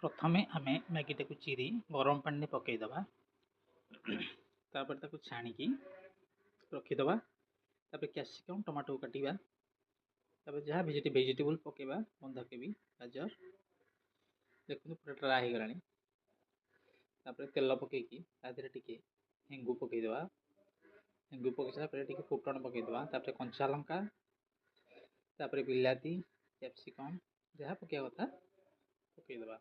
प्रथमे आम मैगीटा को चिरी गरम पानी में पकईदबा तापर छाणिकी रखीदबा कैप्सिकम टमाटो काटिबा जहाँ वेजिटेबल पकेबा बंधाकोबी गाजर देखो पूरा ड्राए हो गला तेल पकईकी टी हेंगु पकईदबा हेंगु पकई सारा टी फुटण पकईदबा कंचा लंका बिलाती कैप्सिकम जहाँ पकड़ा कथा पकईदबा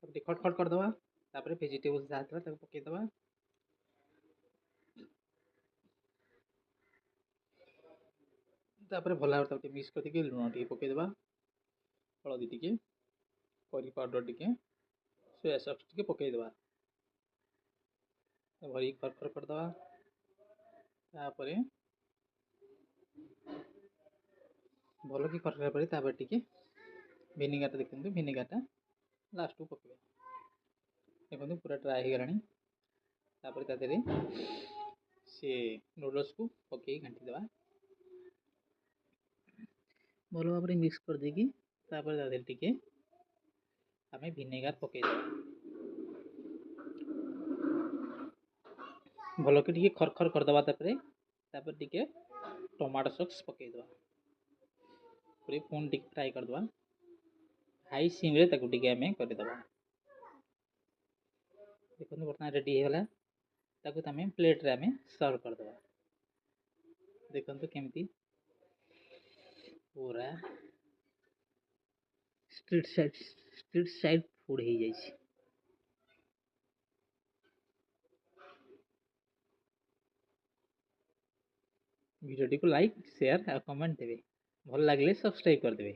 खट खट करदबा वेजिटेबल्स जहाँ था पकईदबा भल भाव मिक्स करके लुण टे पकईदबा हलदी टे करी पाउडर टे सोया सॉस टे पकईदबा भरी खरखर करदबा भल कि खरखर टे विनेगार देखते विनेगार लास्ट को पकड़ा देखो पूरा ड्राए हो गला सी नूडल्स को पकई घाटीदबा भल भाव मिक्स कर देकी टे आम विनेगार पकईदबा भल कि खरखर करदबा टे टमाटो सॉस पकईदबा पुणी टे फ्राए करदबा हाई सिम रे टे आम करदबा देखो बर्तमान रेडी होगा आम प्लेट रे आम सर्व करदबा देखो केमती पूरा स्ट्रीट साइड फूड हो जाए। वीडियो को लाइक शेयर और कमेंट देवे भल लगे सब्सक्राइब करदे।